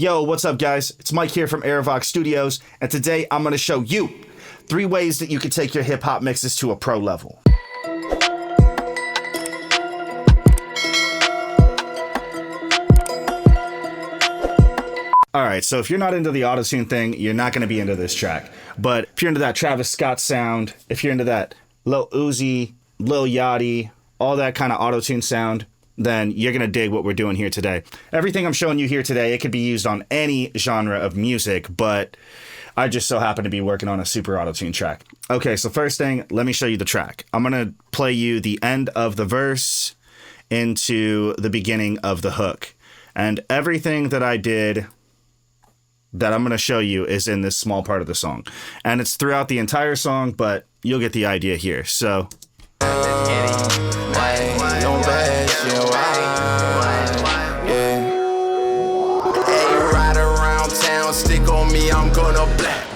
Yo, what's up, guys? It's Mike here from Airvox Studios, and today I'm going to show you 3 ways that you can take your hip-hop mixes to a pro level. Alright, so if you're not into the autotune thing, you're not going to be into this track. But if you're into that Travis Scott sound, if you're into that Lil Uzi, Lil Yachty, all that kind of autotune sound, then you're going to dig what we're doing here today. Everything I'm showing you here today, it could be used on any genre of music, but I just so happen to be working on a super autotune track. Okay, so first thing, let me show you the track. I'm going to play you the end of the verse into the beginning of the hook. And everything that I did that I'm going to show you is in this small part of the song. And it's throughout the entire song, but you'll get the idea here. So stick on me, I'm gonna black.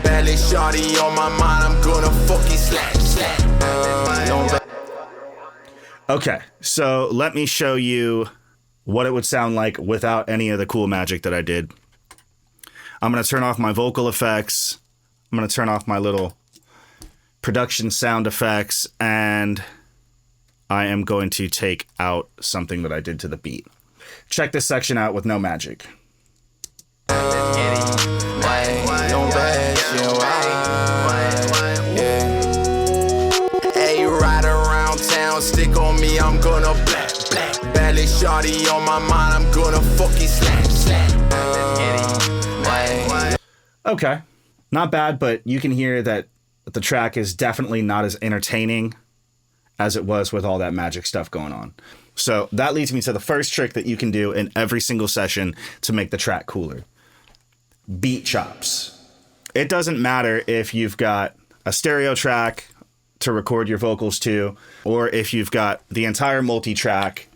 Belly shawty on my mind, I'm gonna fucking slap. Okay, so let me show you what it would sound like without any of the cool magic that I did. I'm gonna turn off my vocal effects. I'm gonna turn off my little production sound effects, and I am going to take out something that I did to the beat. Check this section out with no magic. Hey, ride around town, stick on me, I'm gonna black. Belly shawty on my mind, I'm gonna fucking slap. Okay, not bad, but you can hear that the track is definitely not as entertaining as it was with all that magic stuff going on. So that leads me to the first trick that you can do in every single session to make the track cooler. Beat chops. It doesn't matter if you've got a stereo track to record your vocals to, or if you've got the entire multi-track,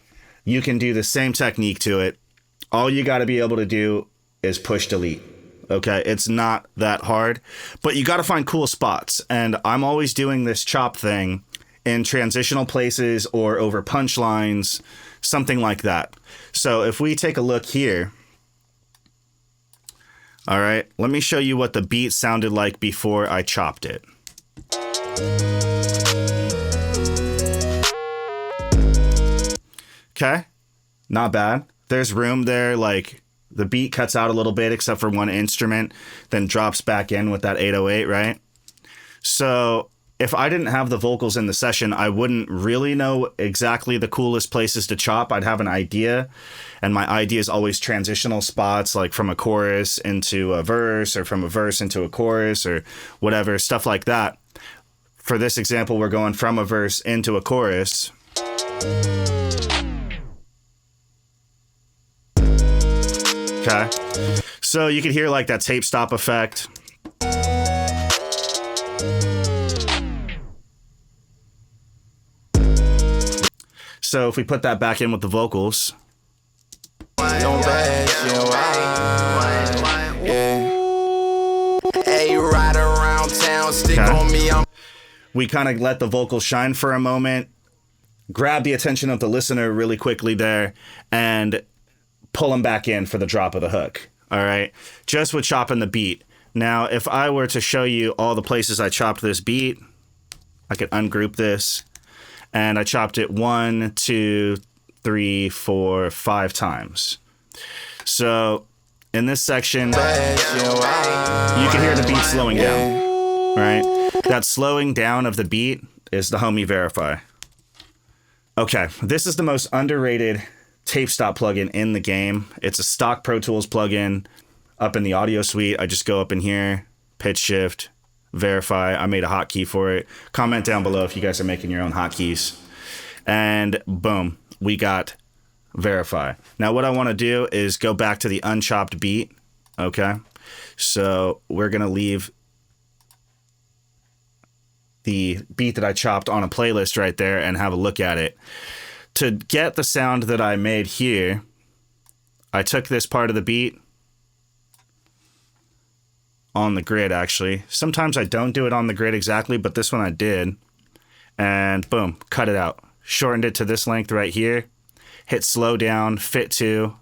you can do the same technique to it. All you got to be able to do is push delete. Okay, it's not that hard, but you got to find cool spots. And I'm always doing this chop thing in transitional places or over punchlines, something like that. So if we take a look here, all right, let me show you what the beat sounded like before I chopped it. Okay, not bad. There's room there, like the beat cuts out a little bit except for one instrument, then drops back in with that 808, right? So if I didn't have the vocals in the session, I wouldn't really know exactly the coolest places to chop. I'd have an idea, and my idea is always transitional spots, like from a chorus into a verse, or from a verse into a chorus, or whatever, stuff like that. For this example, we're going from a verse into a chorus. Okay, so you can hear like that tape stop effect. So if we put that back in with the vocals. Okay. We kind of let the vocals shine for a moment, grab the attention of the listener really quickly there, and pull them back in for the drop of the hook. All right, just with chopping the beat. Now, if I were to show you all the places I chopped this beat, I could ungroup this. And I chopped it 1, 2, 3, 4, 5 times. So in this section, you can hear the beat slowing down, right? That slowing down of the beat is the homie Verify. Okay, this is the most underrated tape stop plugin in the game. It's a stock Pro Tools plugin up in the audio suite. I just go up in here, pitch shift, Verify. I made a hotkey for it. Comment down below if you guys are making your own hotkeys. And boom, we got Verify. Now what I want to do is go back to the unchopped beat. Okay, so we're going to leave the beat that I chopped on a playlist right there and have a look at it. To get the sound that I made here, I took this part of the beat on the grid, actually. Sometimes I don't do it on the grid exactly, but this one I did. And boom, cut it out. Shortened it to this length right here. Hit slow down, fit to,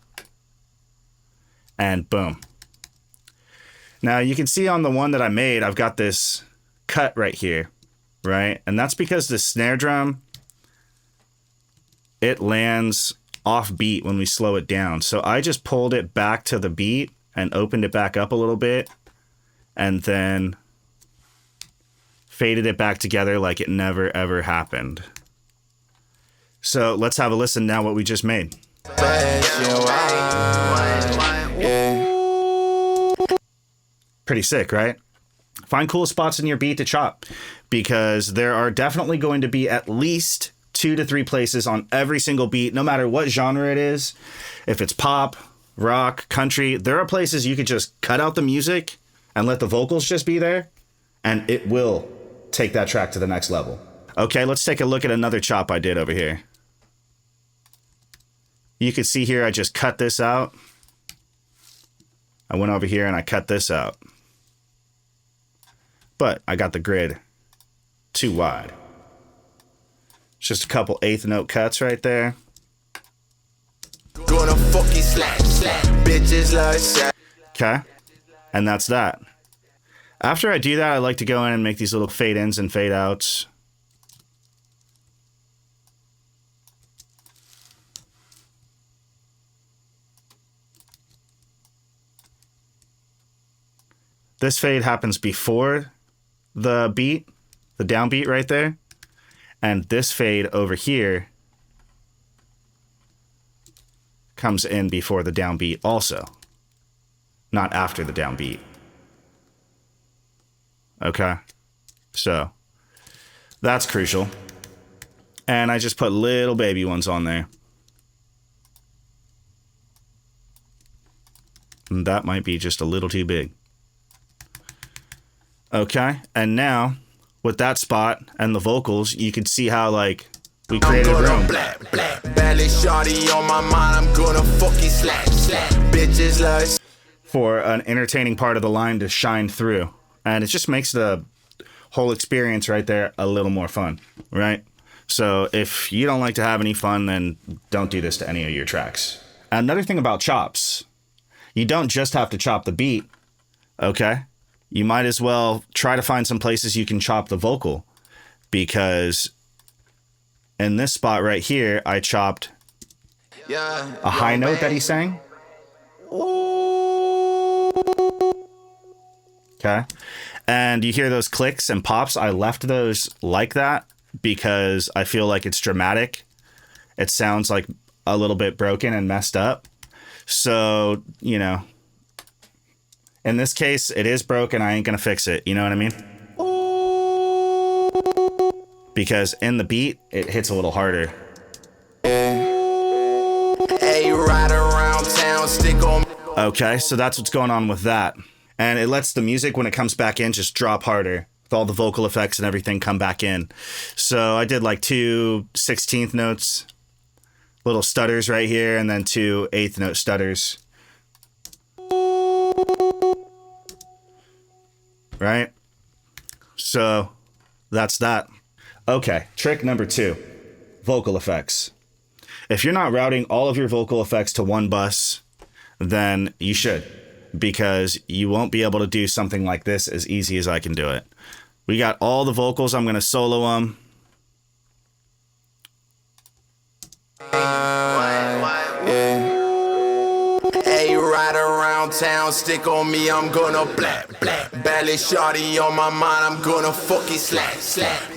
and boom. Now you can see on the one that I made, I've got this cut right here, right? And that's because the snare drum, it lands off beat when we slow it down. So I just pulled it back to the beat and opened it back up a little bit and then faded it back together like it never ever happened. So let's have a listen now what we just made. Pretty sick, right? Find cool spots in your beat to chop, because there are definitely going to be at least 2 to 3 places on every single beat, no matter what genre it is. If it's pop, rock, country, there are places you could just cut out the music and let the vocals just be there, and it will take that track to the next level. Okay, let's take a look at another chop I did over here. You can see here I just cut this out. I went over here and I cut this out. But I got the grid too wide. Just a couple 8th note cuts right there. Gonna fuck you slap, bitches like. Okay, and that's that. After I do that, I like to go in and make these little fade ins and fade outs. This fade happens before the beat, the downbeat right there. And this fade over here comes in before the downbeat also, not after the downbeat. Okay, so that's crucial. And I just put little baby ones on there. And that might be just a little too big. Okay, and now with that spot and the vocals, you can see how like we created room. Belly shawty on my mind, I'm gonna fuck you slap, bitches like. For an entertaining part of the line to shine through. And it just makes the whole experience right there a little more fun, right? So if you don't like to have any fun, then don't do this to any of your tracks. Another thing about chops, you don't just have to chop the beat, okay? You might as well try to find some places you can chop the vocal, because in this spot right here, I chopped a high note that he sang. Okay. And you hear those clicks and pops. I left those like that because I feel like it's dramatic. It sounds like a little bit broken and messed up. So, you know, in this case, it is broken. I ain't going to fix it. You know what I mean? Because in the beat, it hits a little harder. Hey, ride around town, stick on. Okay, so that's what's going on with that. And it lets the music, when it comes back in, just drop harder. With all the vocal effects and everything come back in. So I did like 2 16th notes, little stutters right here, and then 2 8th note stutters. Right? So that's that. Okay, trick number 2, vocal effects. If you're not routing all of your vocal effects to one bus, then you should, because you won't be able to do something like this as easy as I can do it. We got all the vocals. I'm going to solo them. Hey, ride around town, stick on me, I'm gonna blap. Belly shawty on my mind, I'm gonna fuck you slap.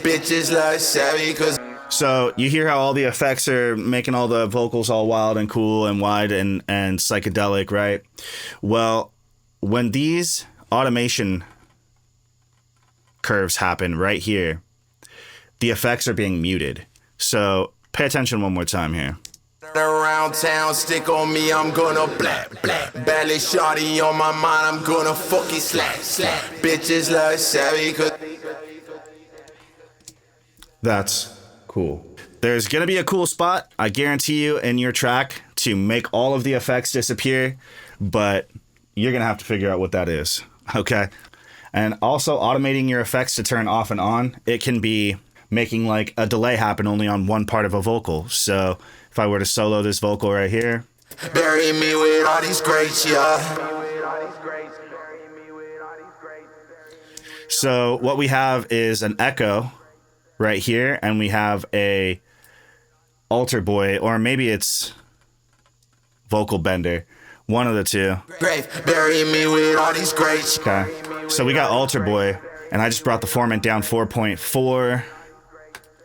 Bitches like savvy, cause. So you hear how all the effects are making all the vocals all wild and cool and wide and psychedelic, right? Well, when these automation curves happen right here, the effects are being muted. So pay attention one more time here. Around town, stick on me, I'm gonna blap. Belly shawty on my mind, I'm gonna fuck you slap. Bitches like savvy, cause. That's cool. There's gonna be a cool spot, I guarantee you, in your track to make all of the effects disappear, but you're gonna have to figure out what that is, okay? And also automating your effects to turn off and on. It can be making like a delay happen only on one part of a vocal. So if I were to solo this vocal right here, Bury me with all these greats, yeah. So what we have is an echo right here, and we have a altar boy, or maybe it's vocal bender, one of the two. Grave, bury me with all these greats. Okay, so we got altar boy, and I just brought the formant down 4.4,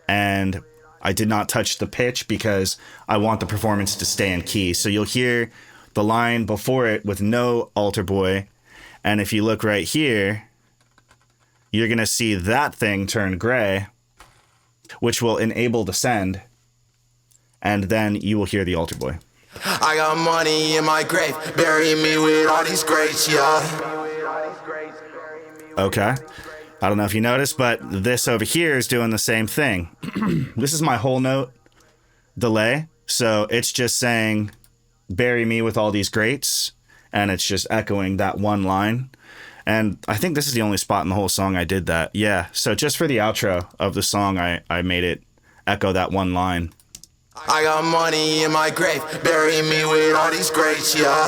and I did not touch the pitch because I want the performance to stay in key. So you'll hear the line before it with no altar boy, and if you look right here, you're gonna see that thing turn gray, which will enable the send, and then you will hear the altar boy. I got money in my grave, bury me with all these greats, yeah. Okay. I don't know if you noticed, but this over here is doing the same thing. This is my whole note delay. So it's just saying, bury me with all these greats. And it's just echoing that one line. And I think this is the only spot in the whole song I did that. Yeah. So just for the outro of the song, I made it echo that one line. I got money in my grave, bury me with all these greats, yeah.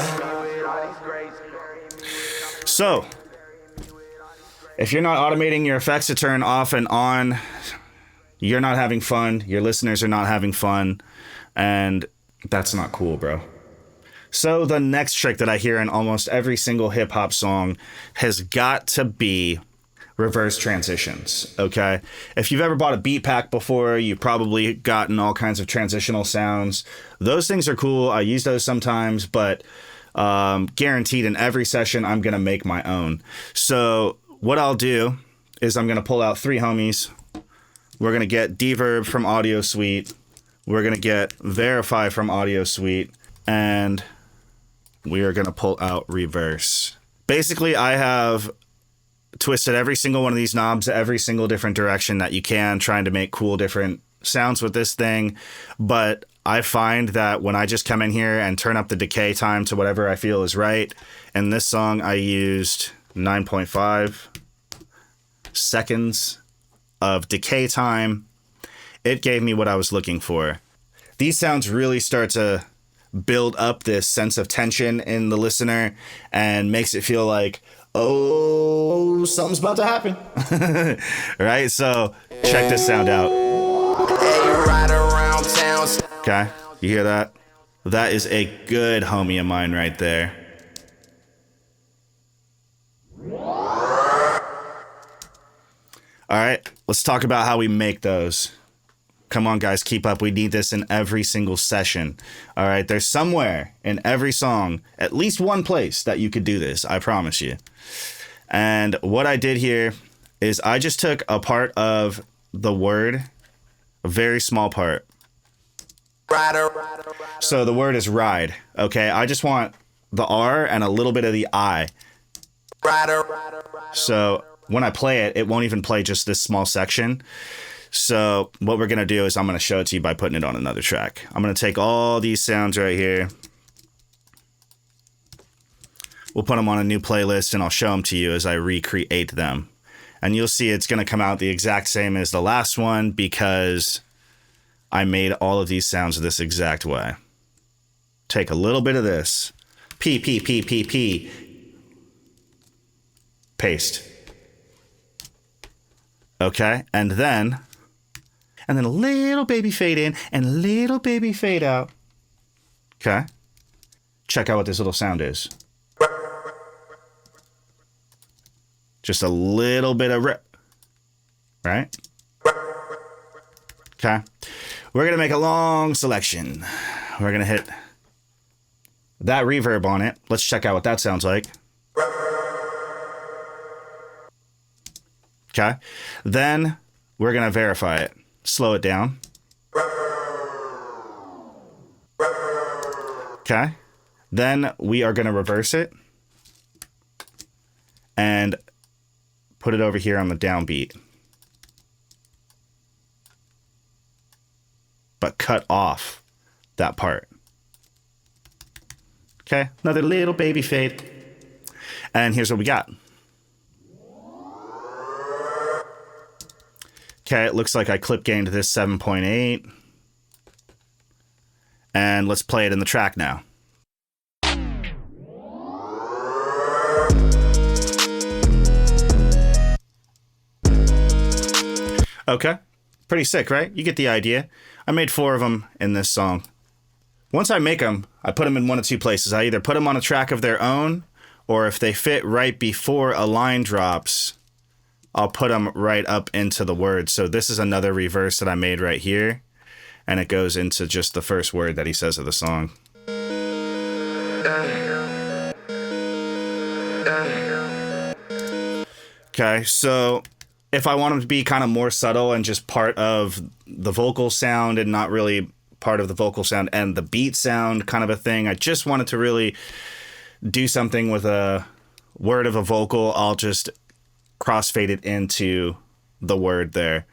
So, if you're not automating your effects to turn off and on, you're not having fun, your listeners are not having fun, and that's not cool, bro. So the next trick that I hear in almost every single hip-hop song has got to be reverse transitions, okay? If you've ever bought a beat pack before, you've probably gotten all kinds of transitional sounds. Those things are cool. I use those sometimes, but guaranteed in every session, I'm going to make my own. So what I'll do is I'm going to pull out 3 homies. We're going to get Deverb from Audio Suite. We're going to get Verify from Audio Suite. And we are going to pull out Reverse. Basically, I have twisted every single one of these knobs every single different direction that you can, trying to make cool different sounds with this thing. But I find that when I just come in here and turn up the decay time to whatever I feel is right, in this song I used 9.5 seconds of decay time. It gave me what I was looking for. These sounds really start to build up this sense of tension in the listener and makes it feel like, oh, something's about to happen. Right? So check this sound out. Hey, ride around town. Okay, you hear that? That is a good homie of mine right there. All right, let's talk about how we make those. Come on, guys, keep up. We need this in every single session. All right, there's somewhere in every song, at least one place that you could do this, I promise you. And what I did here is I just took a part of the word, a very small part. So the word is ride, okay? I just want the R and a little bit of the I. So when I play it, it won't even play just this small section. So what we're going to do is I'm going to show it to you by putting it on another track. I'm going to take all these sounds right here. We'll put them on a new playlist and I'll show them to you as I recreate them. And you'll see it's going to come out the exact same as the last one because I made all of these sounds this exact way. Take a little bit of this. P, P, P, P, P. Paste. Okay, and then a little baby fade in and a little baby fade out. Okay. Check out what this little sound is. Just a little bit of rip. Right? Okay. We're going to make a long selection. We're going to hit that reverb on it. Let's check out what that sounds like. Okay. Then we're going to verify it. Slow it down. Okay. Then we are going to reverse it and put it over here on the downbeat. But cut off that part. Okay. Another little baby fade. And here's what we got. Okay, it looks like I clip gained this 7.8. And let's play it in the track now. Okay. Pretty sick, right? You get the idea. I made 4 of them in this song. Once I make them, I put them in one of 2 places. I either put them on a track of their own, or if they fit right before a line drops, I'll put them right up into the word. So this is another reverse that I made right here, and it goes into just the first word that he says of the song. Okay, so if I want them to be kind of more subtle and just part of the vocal sound and not really part of the vocal sound and the beat sound kind of a thing, I just wanted to really do something with a word of a vocal, I'll just crossfade it into the word there.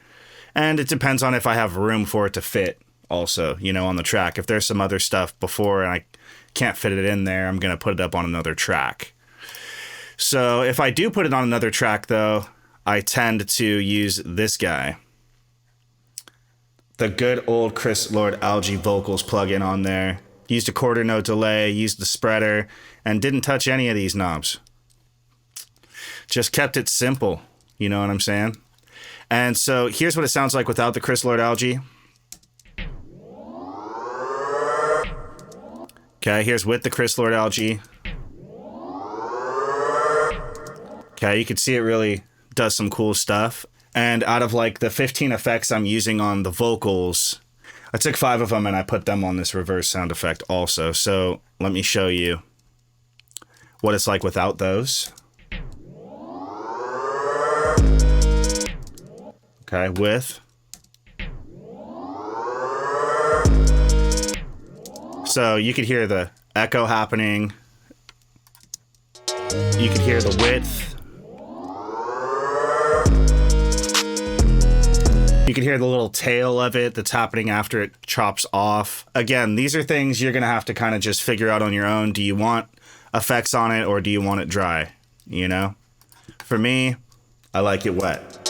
And it depends on if I have room for it to fit also, you know, on the track. If there's some other stuff before and I can't fit it in there, I'm going to put it up on another track. So if I do put it on another track, though, I tend to use this guy. The good old Chris Lord-Alge vocals plugin on there. Used a quarter note delay, used the spreader, and didn't touch any of these knobs. Just kept it simple, you know what I'm saying? And so here's what it sounds like without the Chris Lord-Alge. Okay, here's with the Chris Lord-Alge. Okay, you can see it really does some cool stuff. And out of like the 15 effects I'm using on the vocals, I took 5 of them and I put them on this reverse sound effect also. So let me show you what it's like without those. Okay, with. So you could hear the echo happening. You could hear the width. You can hear the little tail of it that's happening after it chops off. Again, these are things you're going to have to kind of just figure out on your own. Do you want effects on it or do you want it dry? You know? For me, I like it wet.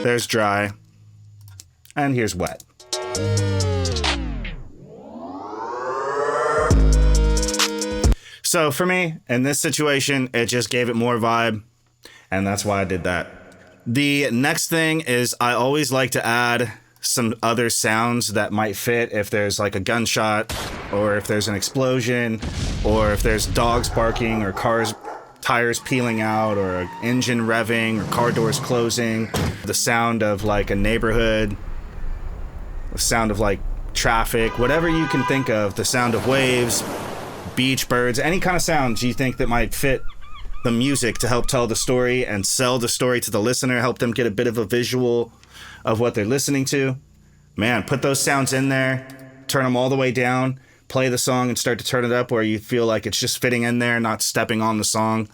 There's dry. And here's wet. So for me, in this situation, it just gave it more vibe. And that's why I did that. The next thing is I always like to add some other sounds that might fit if there's like a gunshot or if there's an explosion or if there's dogs barking or cars tires peeling out or an engine revving or car doors closing, the sound of like a neighborhood, the sound of like traffic, whatever you can think of, the sound of waves, beach birds, any kind of sounds you think that might fit the music to help tell the story and sell the story to the listener, help them get a bit of a visual of what they're listening to. Man, put those sounds in there, turn them all the way down, play the song and start to turn it up where you feel like it's just fitting in there, not stepping on the song.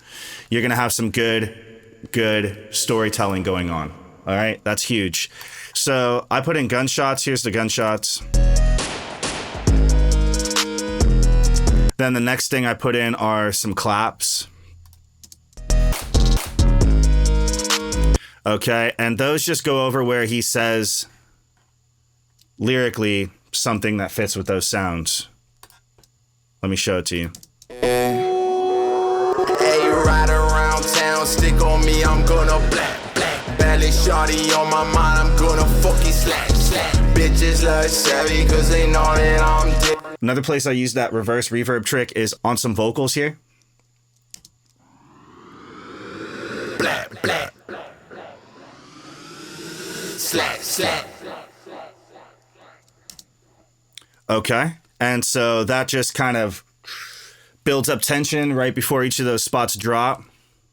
You're going to have some good storytelling going on. All right, that's huge. So I put in gunshots. Here's the gunshots. Then the next thing I put in are some claps. Okay, and those just go over where he says lyrically something that fits with those sounds. Let me show it to you. Hey, ride around town, stick on me, I'm gonna black. Belly shorty on my mind, I'm gonna fucking slap. Bitches love savvy, cause they know that I'm dead. Another place I use that reverse reverb trick is on some vocals here. Black. Slap. Okay, and so that just kind of builds up tension right before each of those spots drop.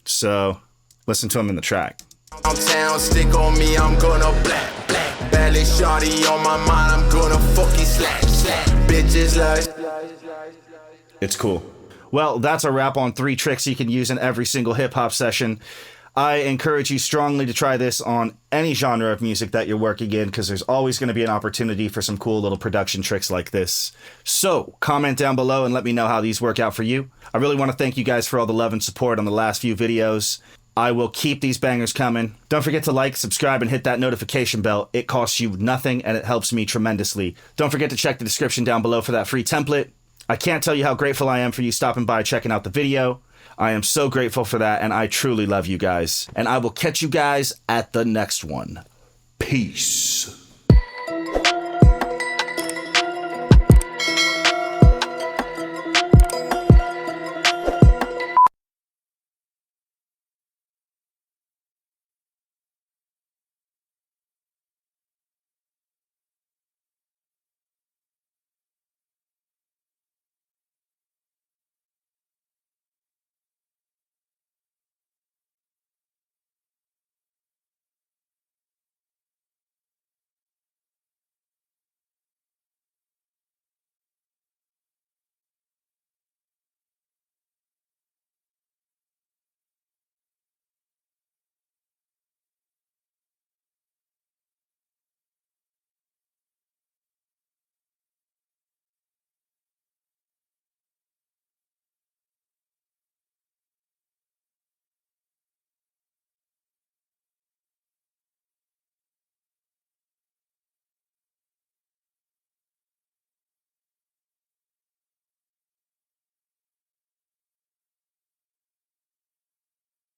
So listen to them in the track. Town, stick on me, I'm gonna black. Belly shorty on my mind, I'm gonna fucking slap. Bitches love. It's cool. Well, that's a wrap on 3 tricks you can use in every single hip hop session. I encourage you strongly to try this on any genre of music that you're working in, because there's always going to be an opportunity for some cool little production tricks like this. So comment down below and let me know how these work out for you. I really want to thank you guys for all the love and support on the last few videos. I will keep these bangers coming. Don't forget to like, subscribe, and hit that notification bell. It costs you nothing and it helps me tremendously. Don't forget to check the description down below for that free template. I can't tell you how grateful I am for you stopping by checking out the video. I am so grateful for that, and I truly love you guys. And I will catch you guys at the next one. Peace.